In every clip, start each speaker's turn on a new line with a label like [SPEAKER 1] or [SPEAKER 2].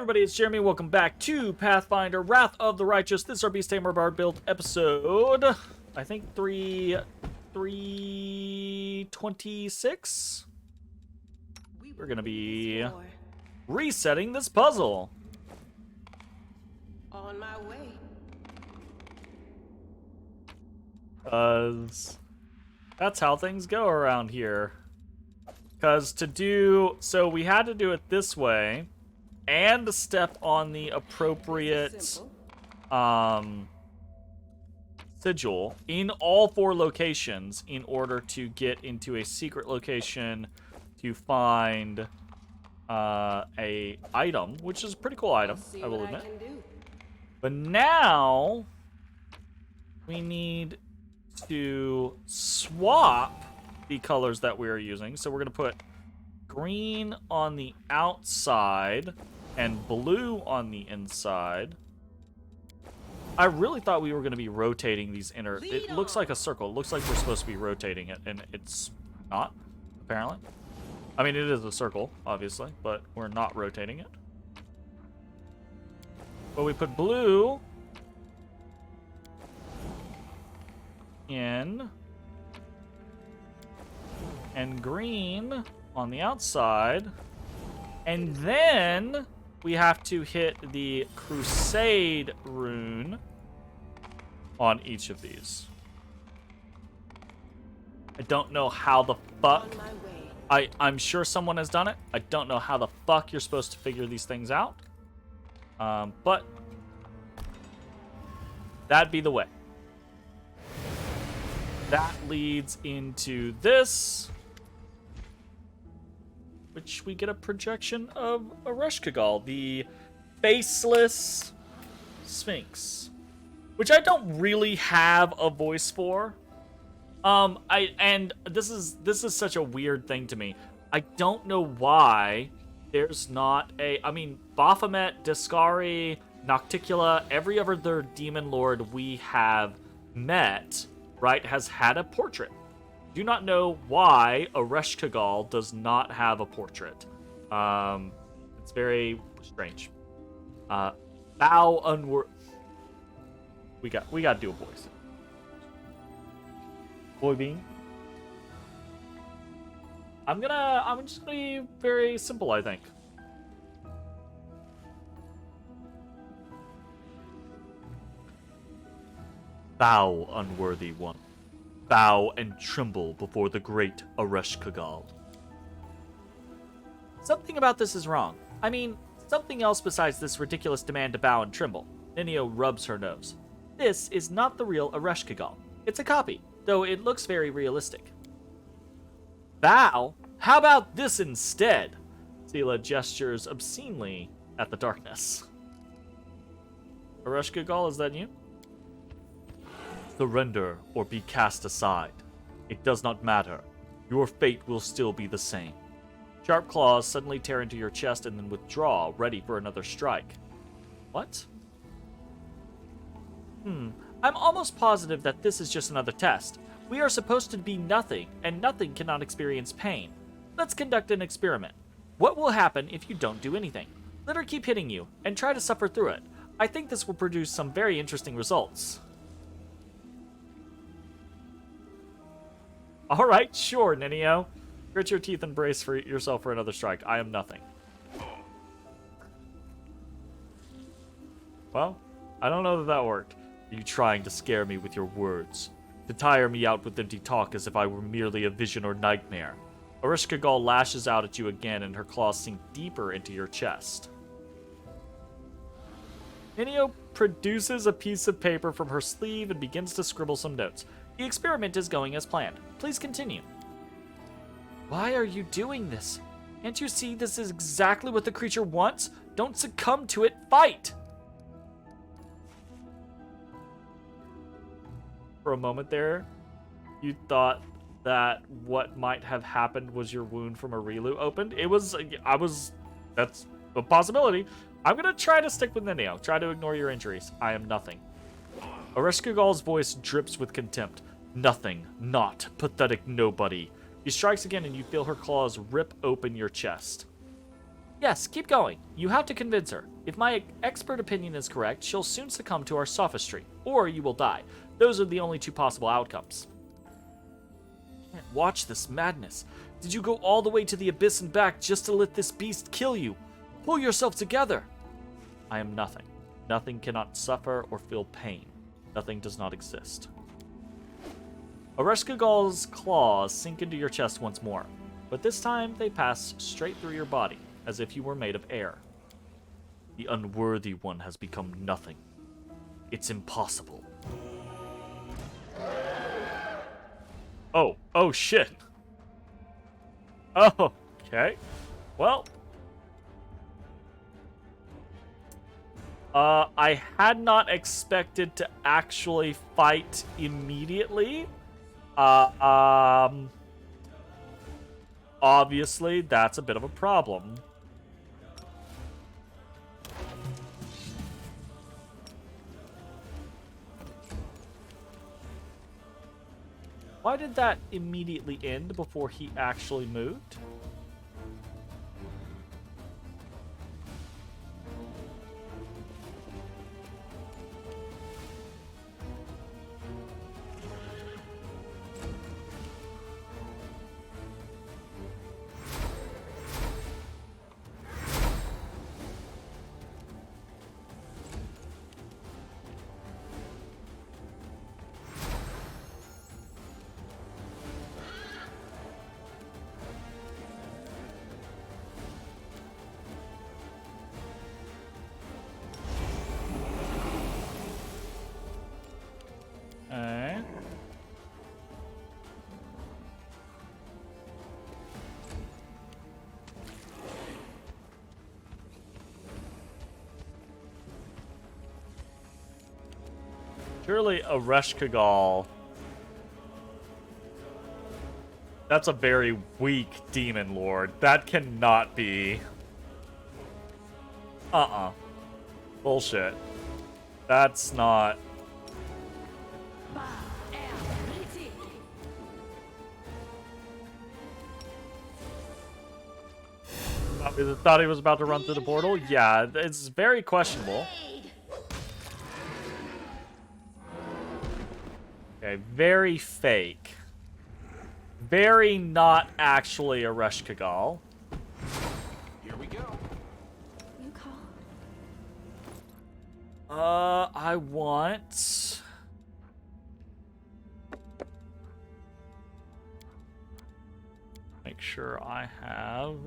[SPEAKER 1] everybody, it's Jeremy. Welcome back to Pathfinder, Wrath of the Righteous. This is our Beast Tamer Bard build episode, I think 326. We're going to be resetting this puzzle.
[SPEAKER 2] On my way.
[SPEAKER 1] That's how things go around here. So we had to do it this way. And to step on the appropriate sigil in all 4 locations in order to get into a secret location to find a item, which is a pretty cool item, I will admit. But now we need to swap the colors that we are using. So we're going to put green on the outside and blue on the inside. I really thought we were going to be rotating these inner... It looks like a circle. It looks like we're supposed to be rotating it, and it's not, apparently. I mean, it is a circle, obviously, but we're not rotating it. But we put blue in and green on the outside, and then we have to hit the Crusade rune on each of these. I don't know how the fuck... I'm sure someone has done it. I don't know how the fuck you're supposed to figure these things out. But that'd be the way. That leads into this, which we get a projection of Ereshkigal, the faceless Sphinx, which I don't really have a voice for. This is such a weird thing to me. I don't know why there's not I mean, Baphomet, Discari, Nocticula, every other demon lord we have met, right, has had a portrait. Do not know why Ereshkigal does not have a portrait. It's very strange. Bow unwor... We got to do a voice. Boy being. I'm just gonna be very simple, I think. Bow, unworthy one. Bow and tremble before the great Ereshkigal. Something about this is wrong. I mean, something else besides this ridiculous demand to bow and tremble. Ninio rubs her nose. This is not the real Ereshkigal. It's a copy, though it looks very realistic. Bow? How about this instead? Sela gestures obscenely at the darkness. Ereshkigal, is that you? Surrender or be cast aside. It does not matter. Your fate will still be the same. Sharp claws suddenly tear into your chest and then withdraw, ready for another strike. What? I'm almost positive that this is just another test. We are supposed to be nothing, and nothing cannot experience pain. Let's conduct an experiment. What will happen if you don't do anything? Let her keep hitting you, and try to suffer through it. I think this will produce some very interesting results. Alright, sure, Ninio. Grit your teeth and brace for yourself for another strike. I am nothing. Well, I don't know that worked. Are you trying to scare me with your words? To tire me out with empty talk as if I were merely a vision or nightmare? Ereshkigal lashes out at you again and her claws sink deeper into your chest. Ninio produces a piece of paper from her sleeve and begins to scribble some notes. The experiment is going as planned. Please continue. Why are you doing this? Can't you see this is exactly what the creature wants? Don't succumb to it. Fight! For a moment there, you thought that what might have happened was your wound from Arilu opened. That's a possibility. I'm gonna try to stick with Ninio. Try to ignore your injuries. I am nothing. Ereshkigal's voice drips with contempt. Nothing. Not. Pathetic nobody. He strikes again and you feel her claws rip open your chest. Yes, keep going. You have to convince her. If my expert opinion is correct, she'll soon succumb to our sophistry, or you will die. Those are the only two possible outcomes. I can't watch this madness. Did you go all the way to the abyss and back just to let this beast kill you? Pull yourself together. I am nothing. Nothing cannot suffer or feel pain. Nothing does not exist. Oreshkagal's claws sink into your chest once more, but this time they pass straight through your body, as if you were made of air. The unworthy one has become nothing. It's impossible. Oh shit. Oh, okay. Well. I had not expected to actually fight immediately. Obviously, that's a bit of a problem. Why did that immediately end before he actually moved? Surely a Reshkagal. That's a very weak demon lord. That cannot be. Bullshit. That's not. Thought he was about to run through the portal? Yeah, it's very questionable. Okay, very fake. Very not actually a Reshkagal.
[SPEAKER 2] Here we go.
[SPEAKER 3] You call.
[SPEAKER 1] I want... Make sure I have...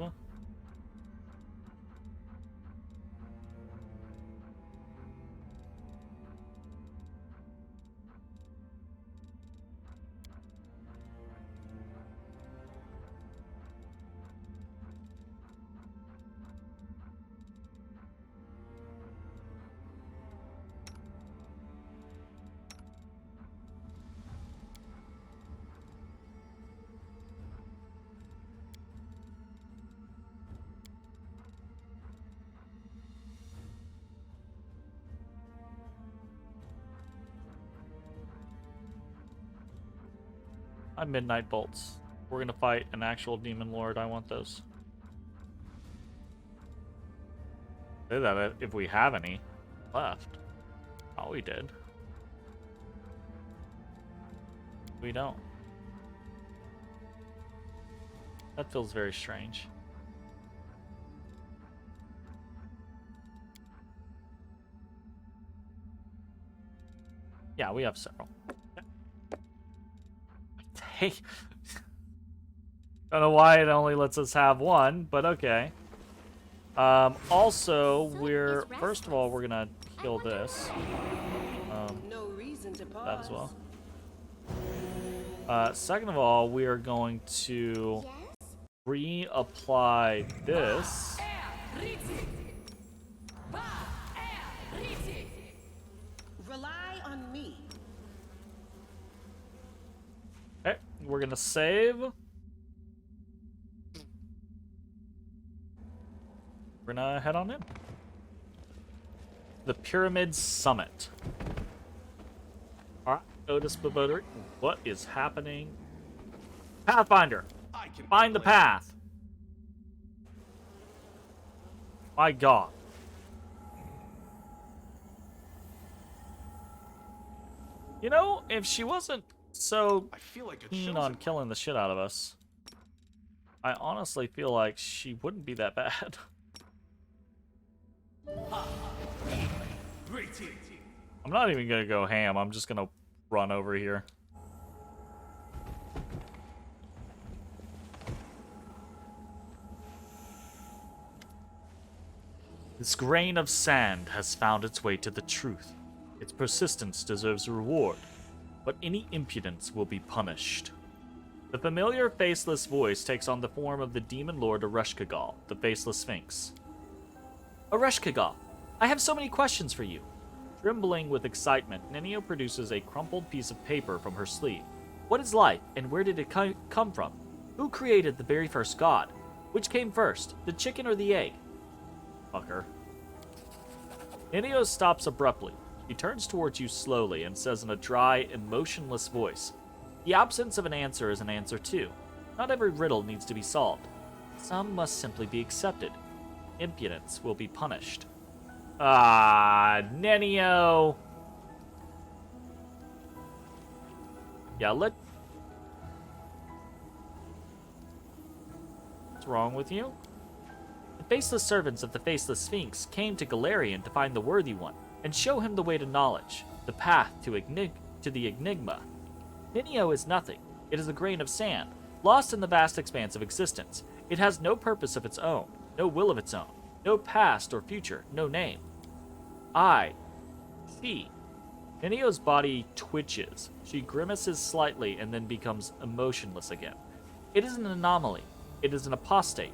[SPEAKER 1] Midnight Bolts. We're gonna fight an actual demon lord. I want those. Say that if we have any left. Oh, we did. We don't. That feels very strange. Yeah, we have several. Hey, don't know why it only lets us have one, but okay. Also, first of all, we're gonna kill this. That as well. Second of all, we are going to reapply this.
[SPEAKER 4] Rely on me.
[SPEAKER 1] Okay, we're gonna save. We're gonna head on in. The Pyramid Summit. Alright, Otis Babodari, what is happening? Pathfinder! Find the path! My God. You know, if she wasn't so
[SPEAKER 2] I feel like a
[SPEAKER 1] keen
[SPEAKER 2] chosen
[SPEAKER 1] on killing the shit out of us, I honestly feel like she wouldn't be that bad. I'm not even gonna go ham. I'm just gonna run over here. This grain of sand has found its way to the truth. Its persistence deserves a reward, but any impudence will be punished. The familiar faceless voice takes on the form of the demon lord Ereshkigal, the faceless sphinx. Ereshkigal, I have so many questions for you. Trembling with excitement, Nenio produces a crumpled piece of paper from her sleeve. What is life, and where did it come from? Who created the very first god? Which came first, the chicken or the egg? Fucker. Nenio stops abruptly. He turns towards you slowly and says in a dry, emotionless voice, the absence of an answer is an answer too. Not every riddle needs to be solved. Some must simply be accepted. Impudence will be punished. Ah, Nenio! Yeah, What's wrong with you? The faceless servants of the faceless sphinx came to Golarion to find the worthy one and show him the way to knowledge, the path to the enigma. Nenio is nothing. It is a grain of sand, lost in the vast expanse of existence. It has no purpose of its own, no will of its own, no past or future, no name. She. Nenio's body twitches. She grimaces slightly and then becomes emotionless again. It is an anomaly. It is an apostate.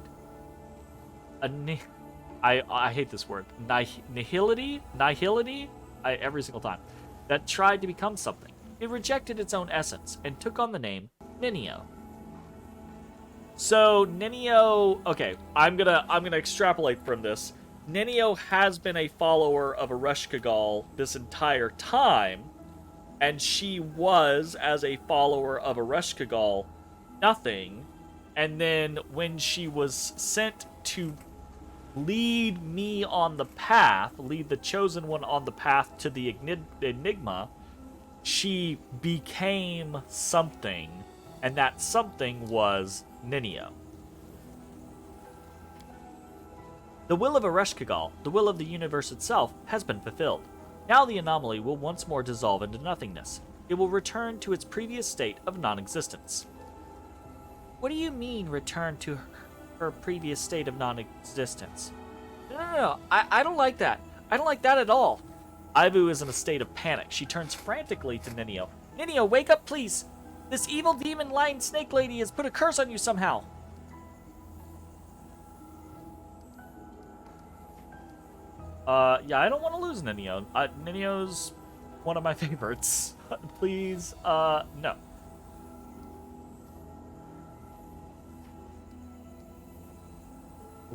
[SPEAKER 1] I hate this word. Nihility? Every single time. That tried to become something. It rejected its own essence and took on the name Nenio. So Nenio, okay, I'm gonna extrapolate from this. Nenio has been a follower of Ereshkigal this entire time, and she was, as a follower of Ereshkigal, nothing. And then when she was sent to lead me on the path, lead the chosen one on the path to the enigma, she became something, and that something was Nenio. The will of Ereshkigal, the will of the universe itself, has been fulfilled. Now the anomaly will once more dissolve into nothingness. It will return to its previous state of non-existence. What do you mean, return to her previous state of non-existence? No. I don't like that. I don't like that at all. Ivu is in a state of panic. She turns frantically to Nenio. Nenio, wake up, please! This evil demon lion snake lady has put a curse on you somehow. Yeah, I don't want to lose Nenio. Nenio's one of my favorites. Please, no.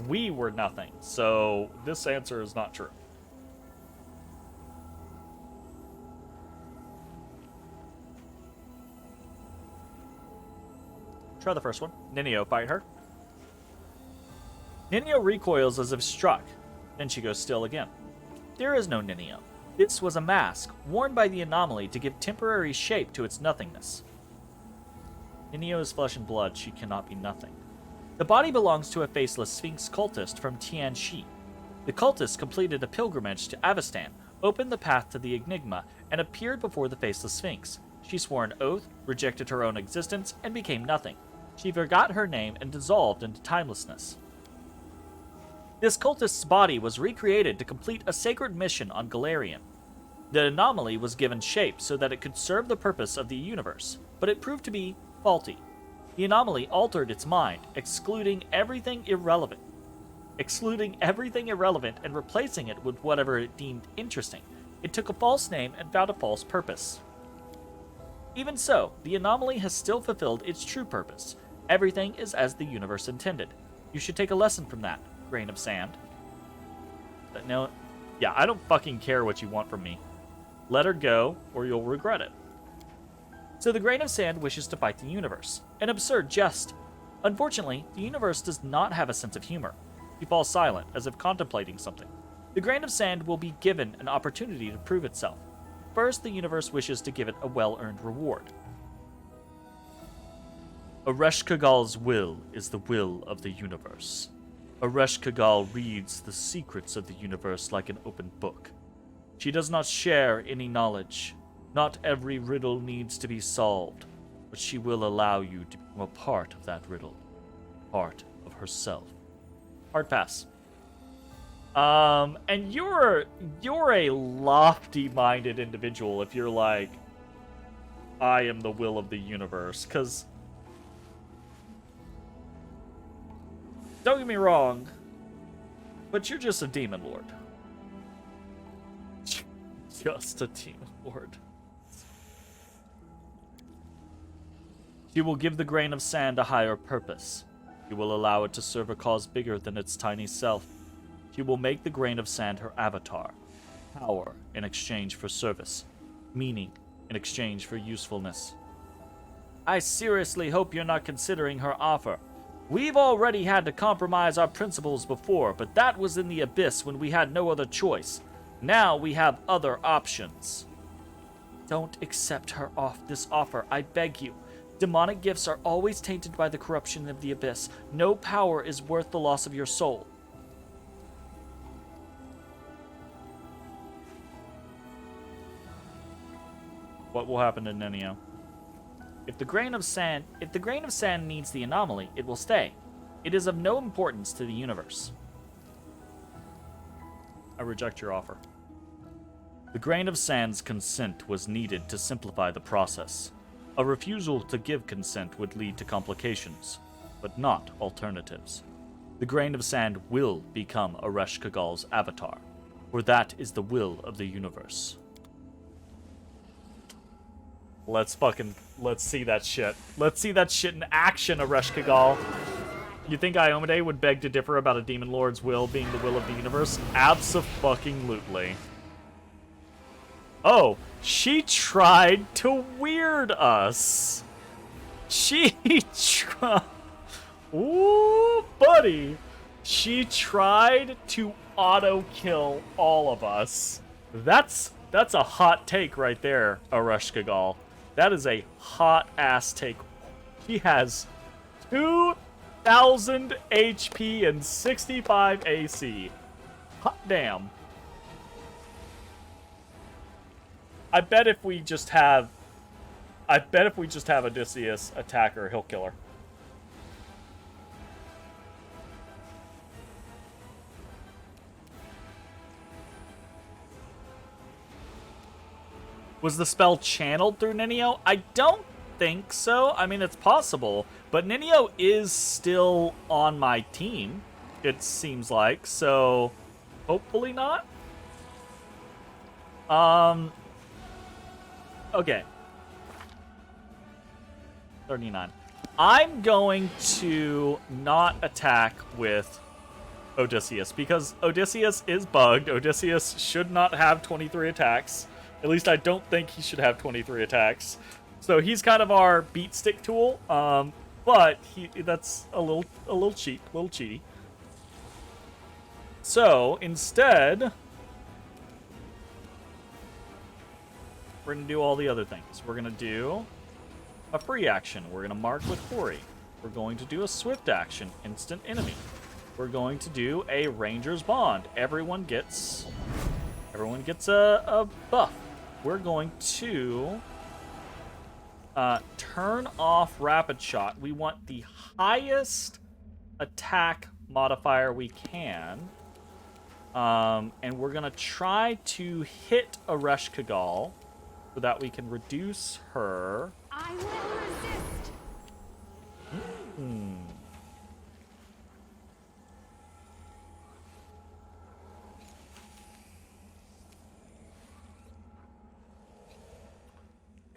[SPEAKER 1] We were nothing, so this answer is not true. Try the first one. Nenio, fight her. Nenio recoils as if struck. Then she goes still again. There is no Nenio. This was a mask, worn by the anomaly to give temporary shape to its nothingness. Nenio is flesh and blood. She cannot be nothing. The body belongs to a faceless sphinx cultist from Tianxi. The cultist completed a pilgrimage to Avestan, opened the path to the enigma, and appeared before the faceless sphinx. She swore an oath, rejected her own existence, and became nothing. She forgot her name and dissolved into timelessness. This cultist's body was recreated to complete a sacred mission on Golarion. The anomaly was given shape so that it could serve the purpose of the universe, but it proved to be faulty. The anomaly altered its mind, excluding everything irrelevant and replacing it with whatever it deemed interesting. It took a false name and found a false purpose. Even so, the anomaly has still fulfilled its true purpose. Everything is as the universe intended. You should take a lesson from that, grain of sand. But no, yeah, I don't fucking care what you want from me. Let her go, or you'll regret it. So the grain of sand wishes to fight the universe. An absurd jest. Unfortunately, the universe does not have a sense of humor. She falls silent, as if contemplating something. The grain of sand will be given an opportunity to prove itself. First, the universe wishes to give it a well-earned reward. Ereshkigal's will is the will of the universe. Ereshkigal reads the secrets of the universe like an open book. She does not share any knowledge. Not every riddle needs to be solved, but she will allow you to become a part of that riddle, part of herself. Hard pass. And you're a lofty-minded individual if you're like, I am the will of the universe, because don't get me wrong, but you're just a demon lord. Just a demon lord. She will give the grain of sand a higher purpose. She will allow it to serve a cause bigger than its tiny self. She will make the grain of sand her avatar. Power in exchange for service. Meaning in exchange for usefulness. I seriously hope you're not considering her offer. We've already had to compromise our principles before, but that was in the abyss when we had no other choice. Now we have other options. Don't accept this offer, I beg you. Demonic gifts are always tainted by the corruption of the abyss. No power is worth the loss of your soul. What will happen to Nenio? If the grain of sand needs the anomaly, it will stay. It is of no importance to the universe. I reject your offer. The grain of sand's consent was needed to simplify the process. A refusal to give consent would lead to complications, but not alternatives. The grain of sand will become Ereshkigal's avatar, for that is the will of the universe. Let's see that shit. Let's see that shit in action, Ereshkigal. You think Iomade would beg to differ about a demon lord's will being the will of the universe? Abso-fucking-lutely. Oh, she tried to weird us. She tried... Ooh, buddy. She tried to auto-kill all of us. That's a hot take right there, Ereshkigal. That is a hot-ass take. She has 2,000 HP and 65 AC. Hot damn. I bet if we just have Odysseus attack her, he'll kill her. Was the spell channeled through Nenio? I don't think so. I mean, it's possible, but Nenio is still on my team, it seems like, so hopefully not. Okay. 39. I'm going to not attack with Odysseus because Odysseus is bugged. Odysseus should not have 23 attacks. At least I don't think he should have 23 attacks. So he's kind of our beat stick tool. But that's a little cheap, a little cheaty. So instead, we're going to do all the other things. We're going to do a free action. We're going to mark with Hori. We're going to do a swift action, instant enemy. We're going to do a Ranger's Bond. Everyone gets a buff. We're going to turn off Rapid Shot. We want the highest attack modifier we can. And we're going to try to hit Ereshkigal so that we can reduce her.
[SPEAKER 3] I will resist.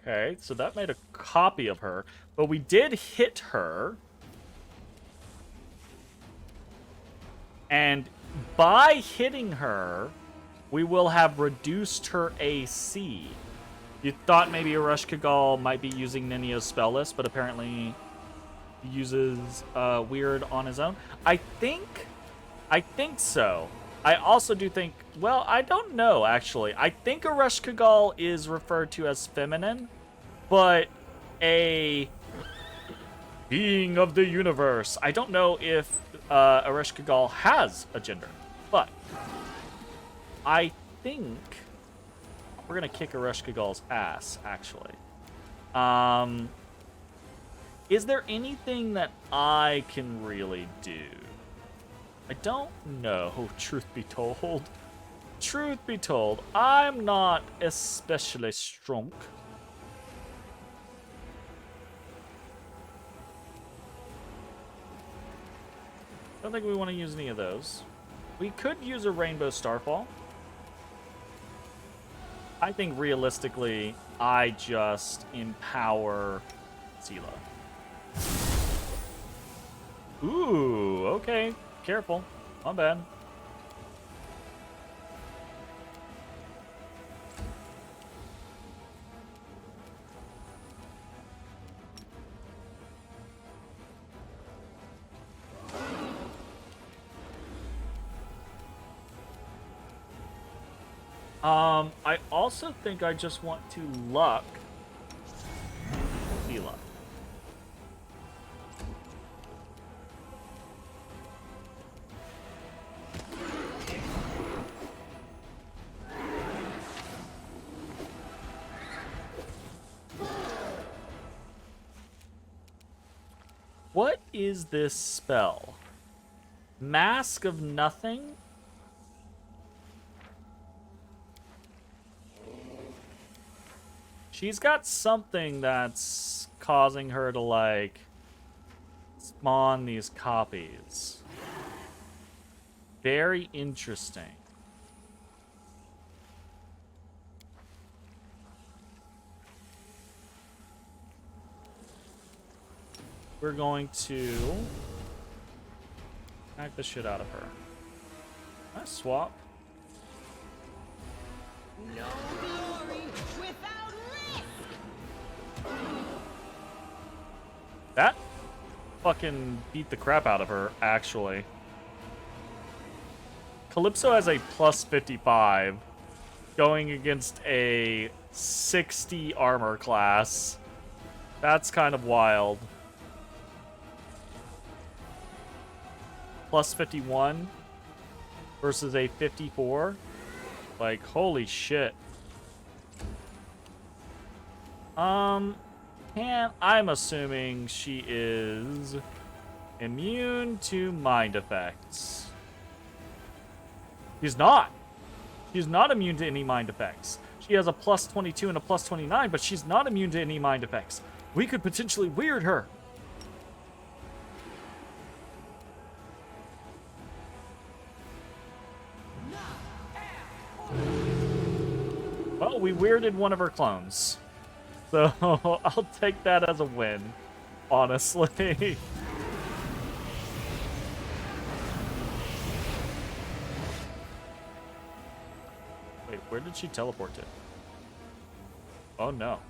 [SPEAKER 1] Okay, so that made a copy of her, but we did hit her. And by hitting her, we will have reduced her AC. You thought maybe Ereshkigal might be using Nenio's spell list, but apparently he uses Weird on his own. I think I think so. I also do think, well, I don't know, actually. I think Ereshkigal is referred to as feminine, but a being of the universe. I don't know if Ereshkigal has a gender, but I think we're going to kick Ereshkigal's ass, actually. Is there anything that I can really do? I don't know, truth be told. Truth be told, I'm not especially strong. Don't think we want to use any of those. We could use a Rainbow Starfall. I think realistically, I just empower Sela. Ooh, okay. Careful. My bad. I also think I just want to luck Sela. What is this spell? Mask of Nothing? She's got something that's causing her to, like, spawn these copies. Very interesting. We're going to hack the shit out of her. Can I swap?
[SPEAKER 4] No glory without risk.
[SPEAKER 1] That fucking beat the crap out of her, actually. Calypso has a plus 55 going against a 60 armor class. That's kind of wild. Plus 51 versus a 54. Like, holy shit. I'm assuming she is immune to mind effects. She's not. She's not immune to any mind effects. She has a plus 22 and a plus 29, but she's not immune to any mind effects. We could potentially weird her. Well, we weirded one of her clones. So, I'll take that as a win, honestly. Wait, where did she teleport to? Oh, no.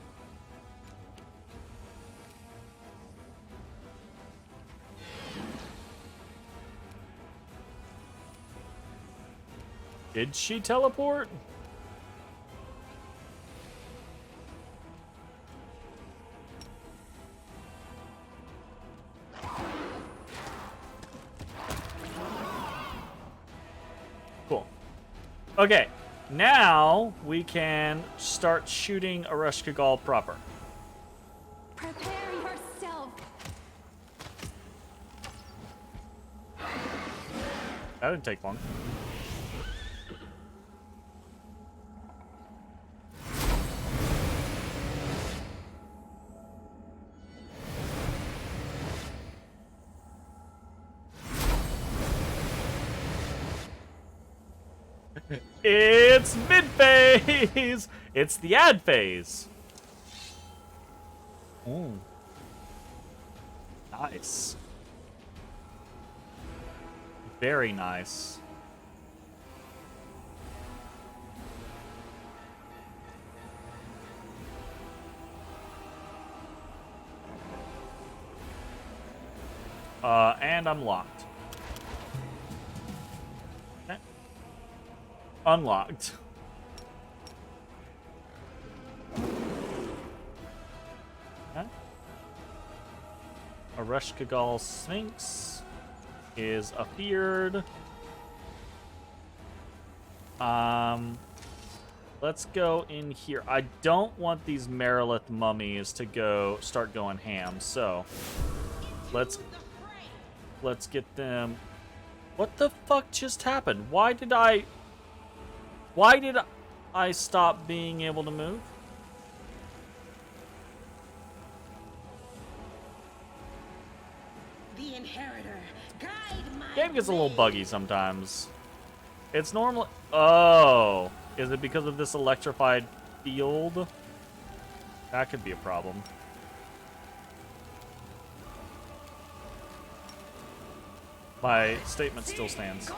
[SPEAKER 1] Did she teleport? Cool. Okay, now we can start shooting Ereshkigal proper.
[SPEAKER 3] Prepare yourself.
[SPEAKER 1] That didn't take long. It's mid-phase! It's the ad phase. Ooh. Nice. Very nice. And I'm locked. Unlocked. Okay. A Reshkagal Sphinx is afeared. Let's go in here. I don't want these Merilith mummies to start going ham, so let's get them. What the fuck just happened? Why did I stop being able to move?
[SPEAKER 4] The inheritor, guide my
[SPEAKER 1] Game gets a little
[SPEAKER 4] way.
[SPEAKER 1] buggy sometimes. It's normal. Oh, is it because of this electrified field? That could be a problem. My statement still stands.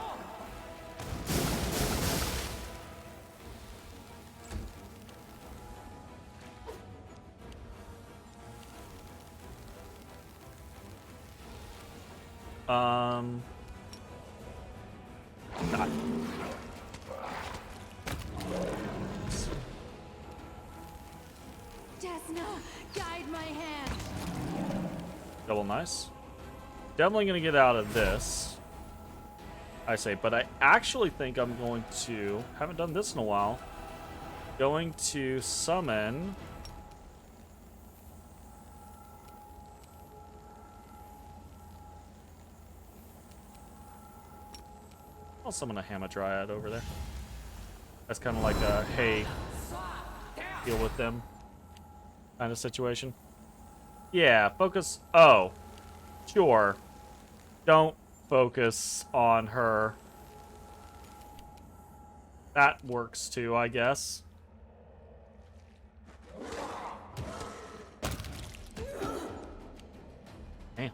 [SPEAKER 1] Not.
[SPEAKER 3] Desna, guide my hand.
[SPEAKER 1] Double nice. Definitely gonna get out of this, I say, but I actually think I'm going to, haven't done this in a while, going to summon I'll summon a Hamadryad over there. That's kind of like a, hey, deal with them kind of situation. Yeah, focus. Oh, sure. Don't focus on her. That works too, I guess. Damn.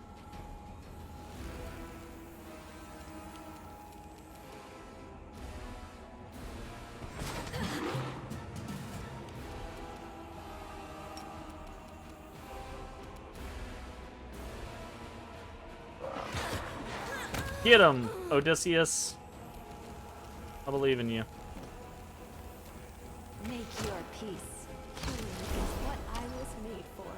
[SPEAKER 1] Get him, Odysseus. I believe in you.
[SPEAKER 3] Make your peace. Healing is what I was made for.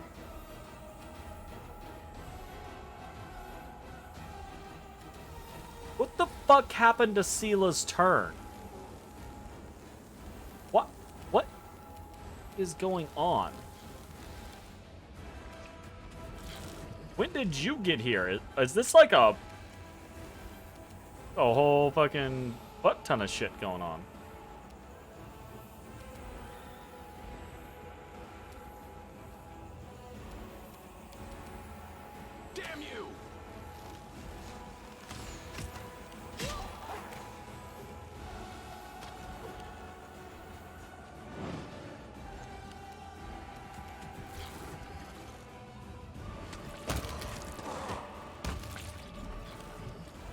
[SPEAKER 1] What the fuck happened to Sela's turn? What is going on? When did you get here? Is this like a whole fucking butt ton of shit going on?
[SPEAKER 2] Damn you!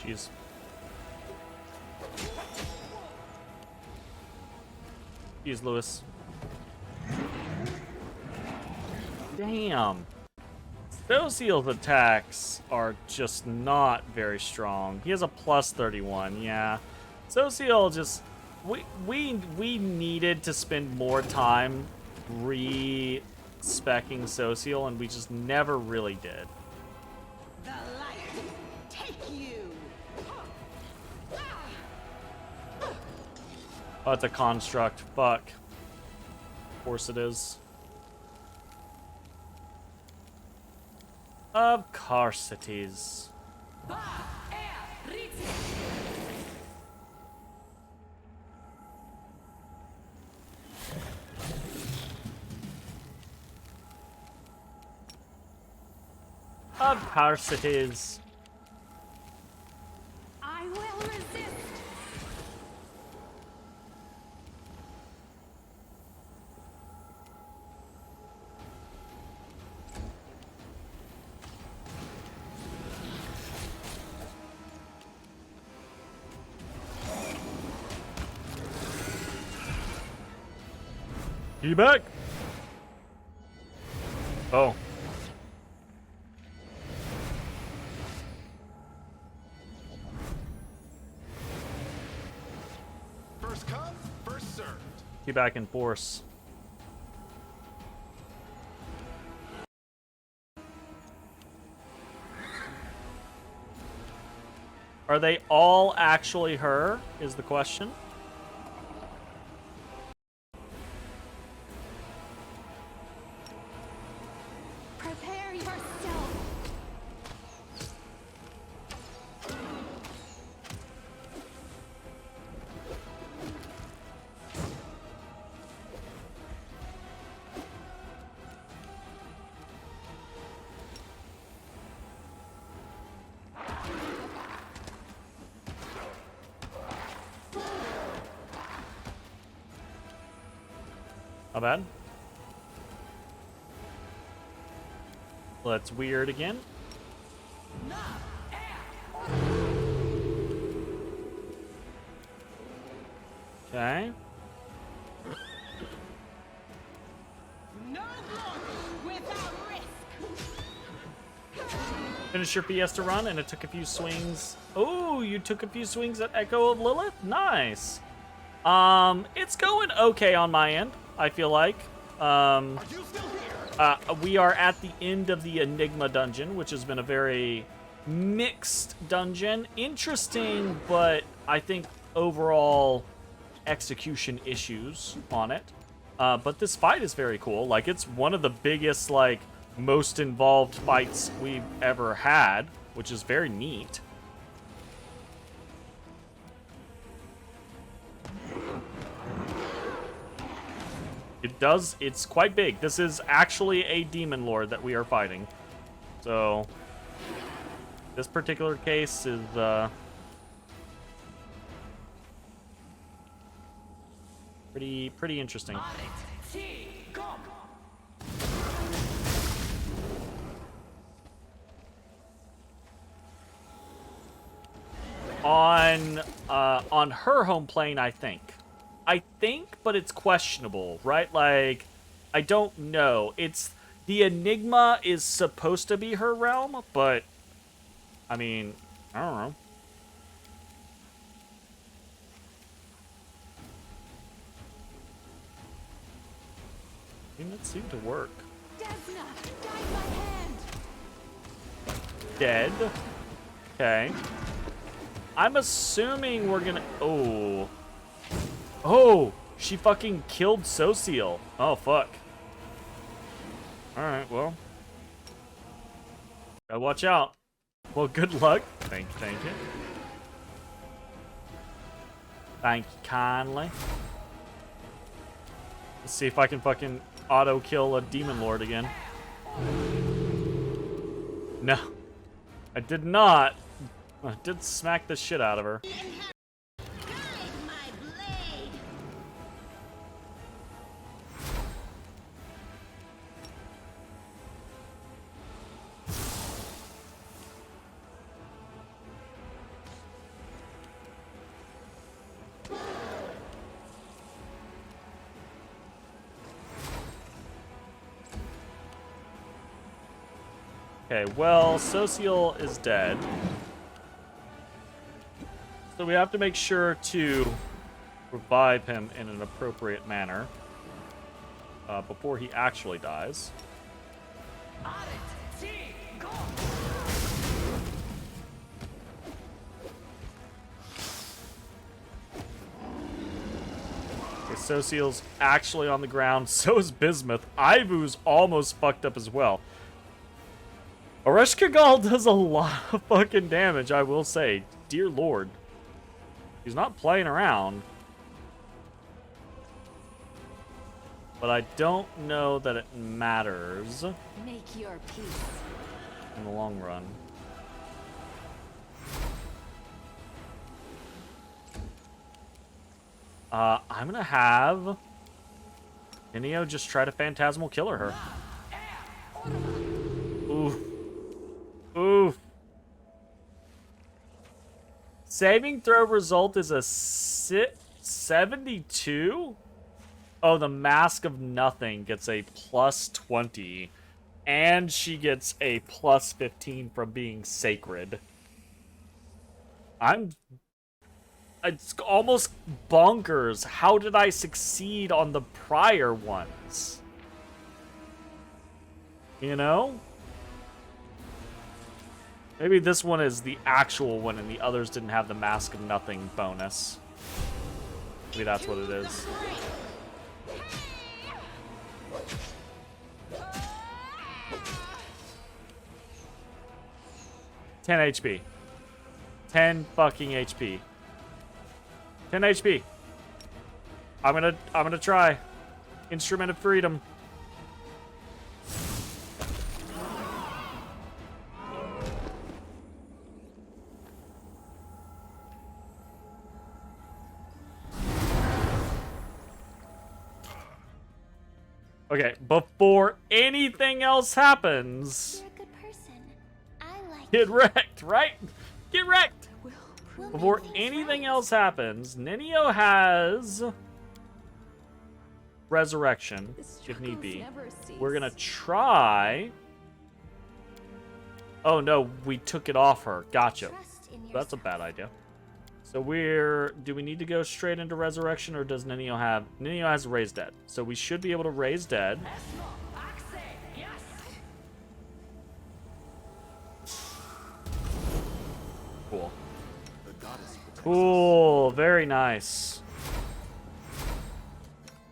[SPEAKER 1] Jeez. Jeez, Lewis. Damn. Thosiel's attacks are just not very strong. He has a plus 31, yeah. Thosiel just... We needed to spend more time re-speccing Thosiel, and we just never really did.
[SPEAKER 4] The light, take you.
[SPEAKER 1] Oh, it's a construct. Fuck. Of course it is. Of course it is. Of course it is.
[SPEAKER 3] I will resist.
[SPEAKER 1] You back? Oh.
[SPEAKER 2] First come,
[SPEAKER 1] Be back in force. Are they all actually her, is the question.
[SPEAKER 3] Prepare yourself.
[SPEAKER 1] Not bad. Well, that's weird again. Okay.
[SPEAKER 4] No glory without risk.
[SPEAKER 1] Finish your Fiesta run, and it took a few swings. Oh, you took a few swings at Echo of Lilith? Nice. It's going okay on my end, I feel like. We are at the end of the Enigma dungeon, which has been a very mixed dungeon. Interesting, but I think overall execution issues on it. But this fight is very cool. Like, it's one of the biggest, like, most involved fights we've ever had, which is very neat. It's quite big. This is actually a demon lord that we are fighting. So, this particular case is, pretty interesting. On her home plane, I think, but it's questionable, right? Like, I don't know. It's the Enigma is supposed to be her realm, but I mean, I don't know. I mean, it seemed to work.
[SPEAKER 3] Desna, guide my hand.
[SPEAKER 1] Dead. Okay. I'm assuming we're gonna. Oh, she fucking killed Sociel. Oh, fuck. Alright, well. Gotta watch out. Well, good luck. Thank you. Thank you kindly. Let's see if I can fucking auto-kill a Demon Lord again. No. I did not. I did smack the shit out of her. Okay, well, Sociel is dead. So we have to make sure to revive him in an appropriate manner before he actually dies. Okay, Sociel's actually on the ground. So is Bismuth. Ivu's almost fucked up as well. Oreshkigal does a lot of fucking damage, I will say. Dear Lord. He's not playing around. But I don't know that it matters
[SPEAKER 3] Make your peace.
[SPEAKER 1] in the long run. I'm gonna have Inio just try to Phantasmal Killer her. Oof. Oof. Saving throw result is a 72? Oh, the Mask of Nothing gets a plus 20. And she gets a plus 15 from being sacred. it's almost bonkers. How did I succeed on the prior ones? You know? Maybe this one is the actual one and the others didn't have the Mask of Nothing bonus. Maybe that's what it is. 10 HP. 10 fucking HP. 10 HP. I'm gonna try. Instrument of Freedom. Okay, before anything else happens,
[SPEAKER 3] You're a good person. I like
[SPEAKER 1] get wrecked, right? Get wrecked!
[SPEAKER 3] We'll
[SPEAKER 1] Before
[SPEAKER 3] make things
[SPEAKER 1] anything
[SPEAKER 3] right.
[SPEAKER 1] else happens, Nenio has Resurrection,
[SPEAKER 3] The
[SPEAKER 1] if need
[SPEAKER 3] struggles
[SPEAKER 1] be.
[SPEAKER 3] never cease.
[SPEAKER 1] We're gonna try... Oh no, we took it off her. Gotcha.
[SPEAKER 3] Trust in
[SPEAKER 1] That's a
[SPEAKER 3] yourself.
[SPEAKER 1] bad idea. So do we need to go straight into Resurrection, or does Nenio have... Nenio has Raise Dead. So we should be able to Raise Dead. Cool.
[SPEAKER 2] The goddess protects
[SPEAKER 1] Cool, very nice.
[SPEAKER 2] us.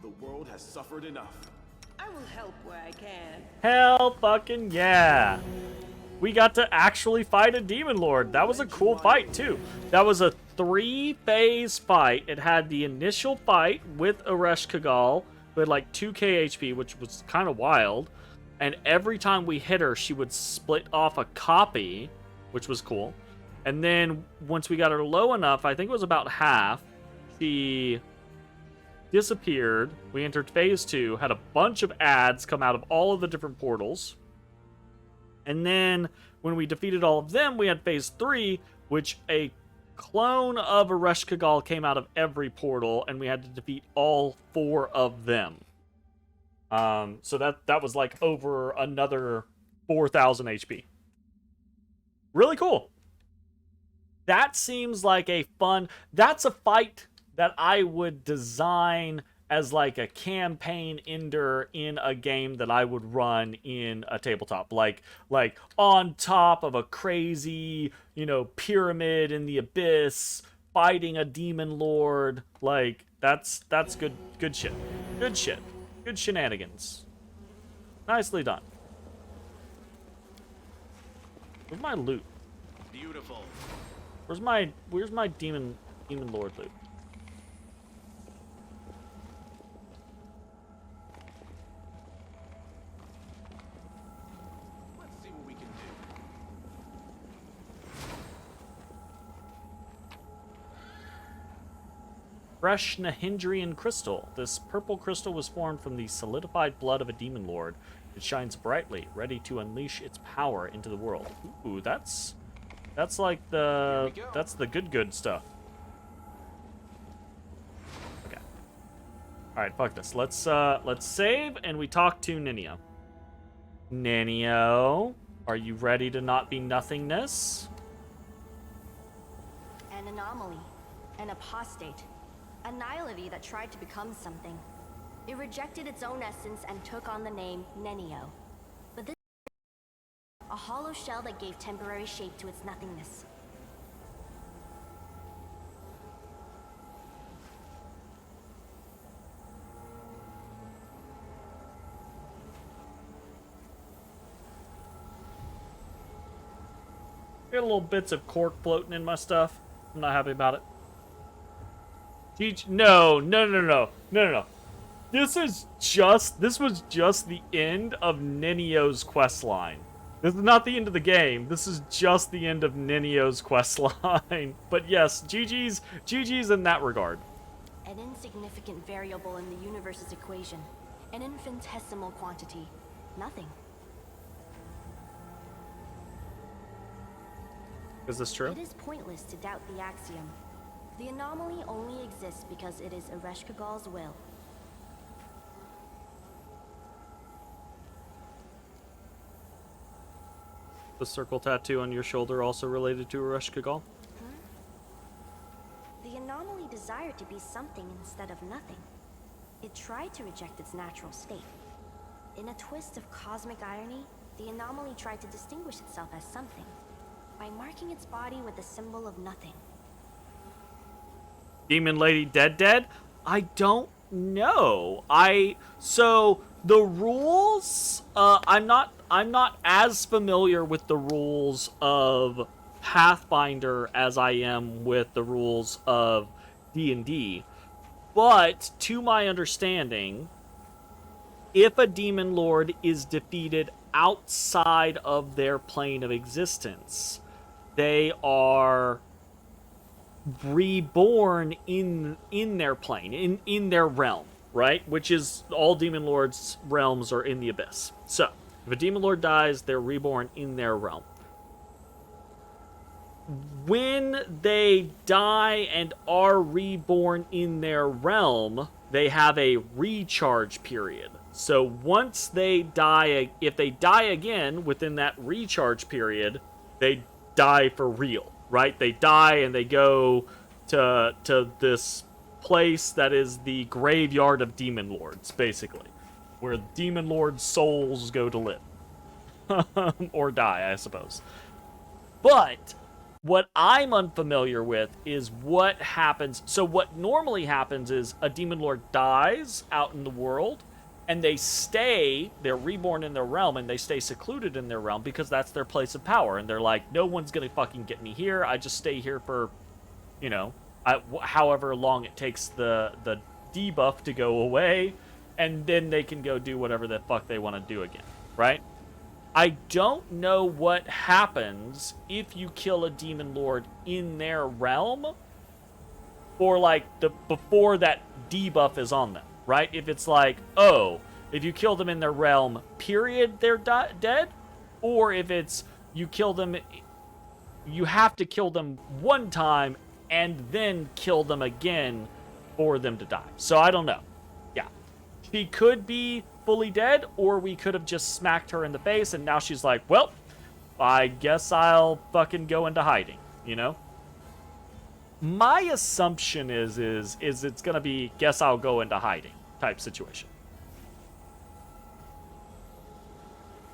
[SPEAKER 2] The world has suffered enough.
[SPEAKER 4] I will help where I can.
[SPEAKER 1] Hell fucking yeah. We got to actually fight a Demon Lord. That was a cool fight, too. That was a 3-phase fight. It had the initial fight with Aresh Kagal, who had like 2k HP, which was kind of wild. And every time we hit her, she would split off a copy, which was cool. And then once we got her low enough, I think it was about half, she disappeared. We entered phase 2, had a bunch of ads come out of all of the different portals. And then when we defeated all of them, we had phase 3, which a clone of Aresh Kagal came out of every portal, and we had to defeat all 4 of them. So that was like over another 4,000 HP. Really cool. That seems like a fun... That's a fight that I would design as like a campaign ender in a game that I would run in a tabletop. Like on top of a crazy, pyramid in the abyss, fighting a demon lord. Like, that's good shit. Good shit. Good shenanigans. Nicely done. Where's my loot?
[SPEAKER 2] Beautiful.
[SPEAKER 1] Where's my demon lord loot?
[SPEAKER 2] Let's see what we can do.
[SPEAKER 1] Fresh Nahindrian crystal. This purple crystal was formed from the solidified blood of a demon lord. It shines brightly, ready to unleash its power into the world. Ooh, that's like the
[SPEAKER 2] Here we go.
[SPEAKER 1] that's the good stuff. Okay. All right, fuck this. Let's save and we talk to Nenio. Nenio, are you ready to not be nothingness?
[SPEAKER 3] An anomaly, an apostate, a nihility that tried to become something. It rejected its own essence and took on the name Nenio. But this a hollow shell that gave temporary shape to its nothingness.
[SPEAKER 1] Got little bits of cork floating in my stuff. I'm not happy about it. No. This was just the end of Nenio's quest line. This is not the end of the game. This is just the end of Nenio's quest line. But yes, GG's in that regard.
[SPEAKER 3] An insignificant variable in the universe's equation. An infinitesimal quantity. Nothing.
[SPEAKER 1] Is this true?
[SPEAKER 3] It is pointless to doubt the axiom. The anomaly only exists because it is Aresh Kagal's will.
[SPEAKER 1] The circle tattoo on your shoulder also related to Aresh Kagal?
[SPEAKER 3] The anomaly desired to be something instead of nothing. It tried to reject its natural state. In a twist of cosmic irony, the anomaly tried to distinguish itself as something by marking its body with the symbol of nothing.
[SPEAKER 1] Demon Lady dead? I don't know. So the rules, I'm not as familiar with the rules of Pathfinder as I am with the rules of D&D. But to my understanding, if a demon lord is defeated outside of their plane of existence, they are reborn in their plane, in their realm, right? Which is, all demon lords' realms are in the abyss. So, if a demon lord dies, they're reborn in their realm. When they die and are reborn in their realm, they have a recharge period. So once they die, if they die again within that recharge period, they die for real, right? They die and they go to this place that is the graveyard of demon lords, basically, where demon lords' souls go to live. Or die, I suppose. But what I'm unfamiliar with is what happens. So what normally happens is a demon lord dies out in the world, and they're reborn in their realm, and they stay secluded in their realm because that's their place of power. And they're like, no one's gonna fucking get me here. I just stay here for, however long it takes the debuff to go away, and then they can go do whatever the fuck they want to do again, right? I don't know what happens if you kill a demon lord in their realm, or like before that debuff is on them, right? If it's like, oh, if you kill them in their realm, period, they're dead, or if it's you kill them, you have to kill them one time and then kill them again for them to die. So I don't know. Yeah, she could be fully dead, or we could have just smacked her in the face and now she's like, well, I guess I'll fucking go into hiding, My assumption is it's gonna be guess I'll go into hiding type situation.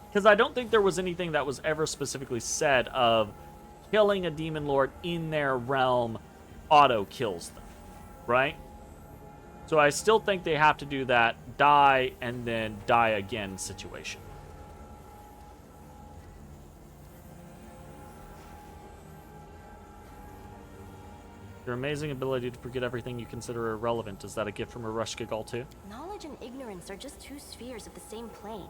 [SPEAKER 1] Because I don't think there was anything that was ever specifically said of killing a demon lord in their realm auto kills them, right? So I still think they have to do that die and then die again situation. Your amazing ability to forget everything you consider irrelevant. Is that a gift from Ereshkigal too?
[SPEAKER 3] Knowledge and ignorance are just two spheres of the same plane.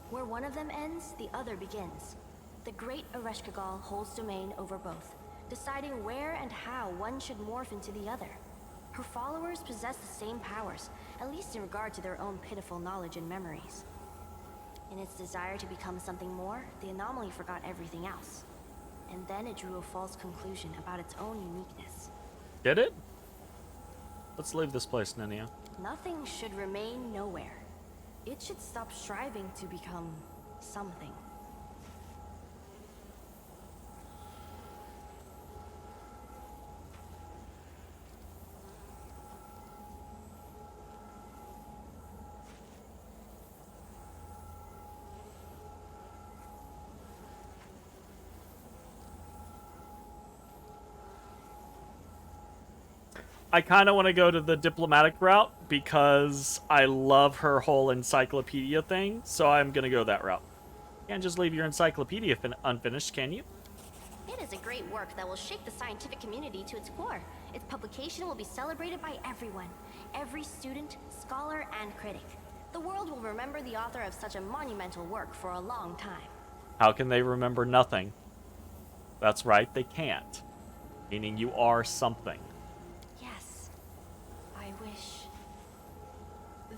[SPEAKER 3] Where one of them ends, the other begins. The great Ereshkigal holds domain over both, deciding where and how one should morph into the other. Her followers possess the same powers, at least in regard to their own pitiful knowledge and memories. In its desire to become something more, the anomaly forgot everything else. And then it drew a false conclusion about its own uniqueness.
[SPEAKER 1] Did it? Let's leave this place, Nenia.
[SPEAKER 3] Nothing should remain nowhere. It should stop striving to become something.
[SPEAKER 1] I kind of want to go to the diplomatic route because I love her whole encyclopedia thing, so I'm going to go that route. Can't just leave your encyclopedia unfinished, can you?
[SPEAKER 3] It is a great work that will shake the scientific community to its core. Its publication will be celebrated by everyone, every student, scholar, and critic. The world will remember the author of such a monumental work for a long time.
[SPEAKER 1] How can they remember nothing? That's right, they can't. Meaning you are something.
[SPEAKER 3] Yes, I wish.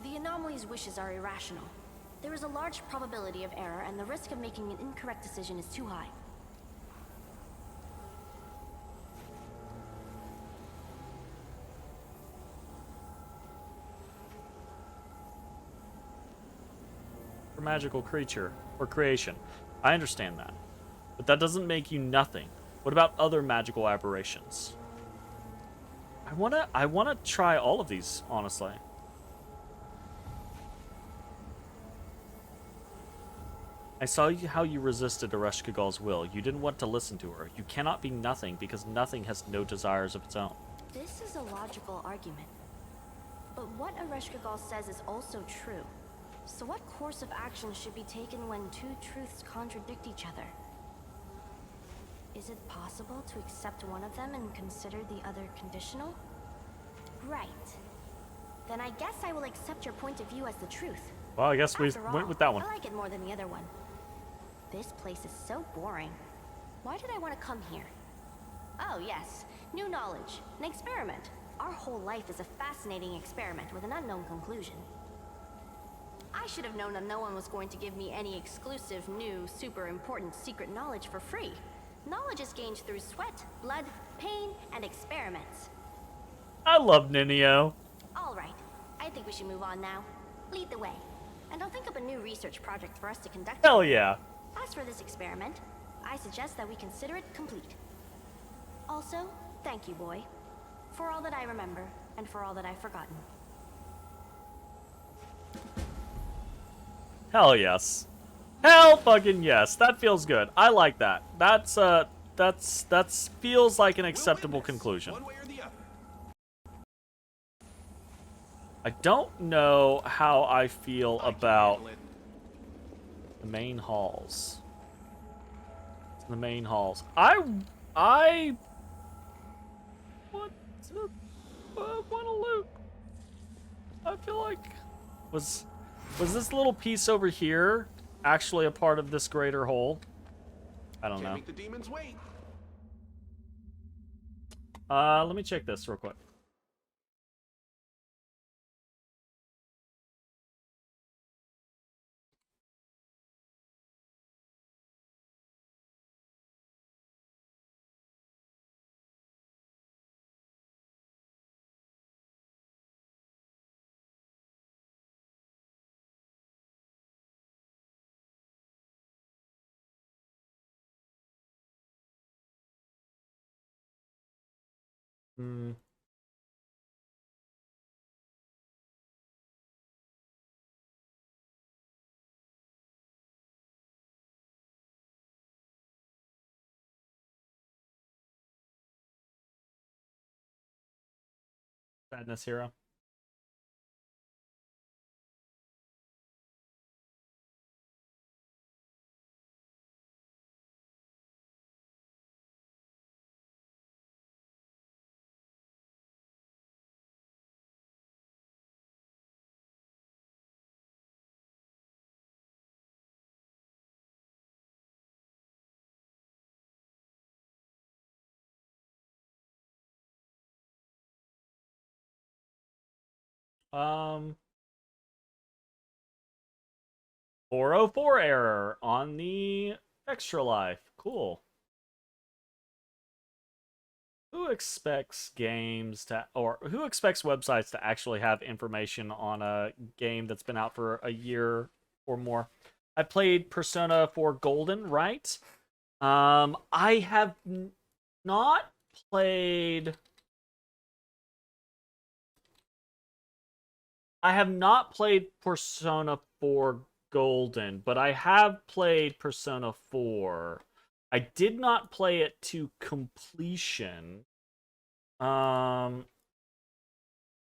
[SPEAKER 3] The anomaly's wishes are irrational. There is a large probability of error, and the risk of making an incorrect decision is too high.
[SPEAKER 1] For magical creature or creation. I understand that. But that doesn't make you nothing. What about other magical aberrations? I wanna try all of these, honestly. I saw how you resisted Ereshkigal's will. You didn't want to listen to her. You cannot be nothing because nothing has no desires of its own.
[SPEAKER 3] This is a logical argument. But what Ereshkigal says is also true. So what course of action should be taken when two truths contradict each other? Is it possible to accept one of them and consider the other conditional? Right. Then I guess I will accept your point of view as the truth.
[SPEAKER 1] Well, I guess we
[SPEAKER 3] After all,
[SPEAKER 1] went with that one.
[SPEAKER 3] I like it more than the other one. This place is so boring. Why did I want to come here? Oh yes, new knowledge, an experiment. Our whole life is a fascinating experiment with an unknown conclusion. I should have known that no one was going to give me any exclusive, new, super important secret knowledge for free. Knowledge is gained through sweat, blood, pain, and experiments.
[SPEAKER 1] I love Ninio.
[SPEAKER 3] All right, I think we should move on now. Lead the way. And I'll think up a new research project for us to conduct.
[SPEAKER 1] Hell yeah.
[SPEAKER 3] As for this experiment, I suggest that we consider it complete. Also, thank you, boy, for all that I remember and for all that I've forgotten.
[SPEAKER 1] Hell yes. Hell fucking yes. That feels good. I like that. That's feels like an acceptable
[SPEAKER 2] We'll win this,
[SPEAKER 1] conclusion.
[SPEAKER 2] one way or the other.
[SPEAKER 1] I don't know how I feel
[SPEAKER 2] I can
[SPEAKER 1] about
[SPEAKER 2] handle it.
[SPEAKER 1] the main halls. The main halls. I want to loot. I feel like was this little piece over here actually a part of this greater whole? I don't
[SPEAKER 2] Can't
[SPEAKER 1] know.
[SPEAKER 2] make the demons wait.
[SPEAKER 1] Let me check this real quick. Hmm. Sadness Hero. Um, 404 error on the extra life. Cool. Who expects games to, or who expects websites to actually have information on a game that's been out for a year or more? I played Persona 4 Golden, right? I have not played. I have not played Persona 4 Golden, but I have played Persona 4. I did not play it to completion.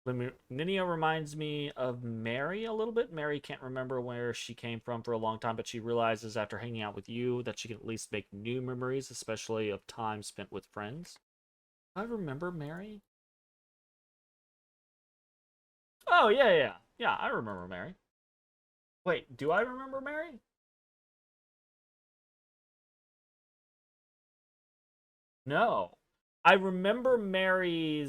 [SPEAKER 1] Ninio reminds me of Mary a little bit. Mary can't remember where she came from for a long time, but she realizes after hanging out with you that she can at least make new memories, especially of time spent with friends. I remember Mary. Oh, yeah, yeah. Yeah, I remember Mary. Wait, do I remember Mary? No. I remember Mary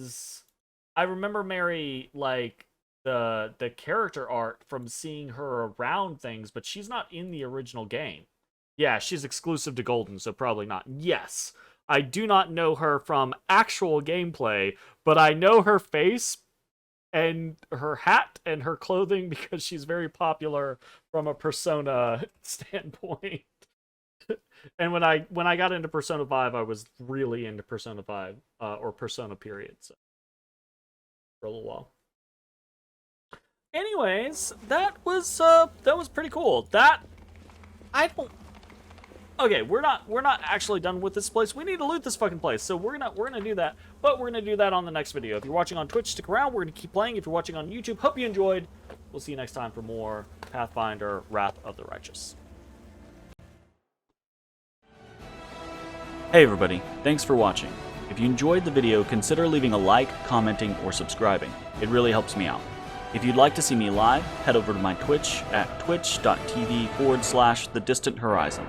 [SPEAKER 1] like the character art from seeing her around things, but she's not in the original game. Yeah, she's exclusive to Golden, so probably not. Yes. I do not know her from actual gameplay, but I know her face and her hat and her clothing because she's very popular from a Persona standpoint. And when I got into Persona 5, I was really into Persona 5 or Persona period. So for a little while. Anyways, that was pretty cool. Okay, we're not actually done with this place. We need to loot this fucking place, so we're gonna do that. But we're gonna do that on the next video. If you're watching on Twitch, stick around. We're gonna keep playing. If you're watching on YouTube, hope you enjoyed. We'll see you next time for more Pathfinder: Wrath of the Righteous. Hey everybody, thanks for watching. If you enjoyed the video, consider leaving a like, commenting, or subscribing. It really helps me out. If you'd like to see me live, head over to my Twitch at twitch.tv/thedistanthorizon.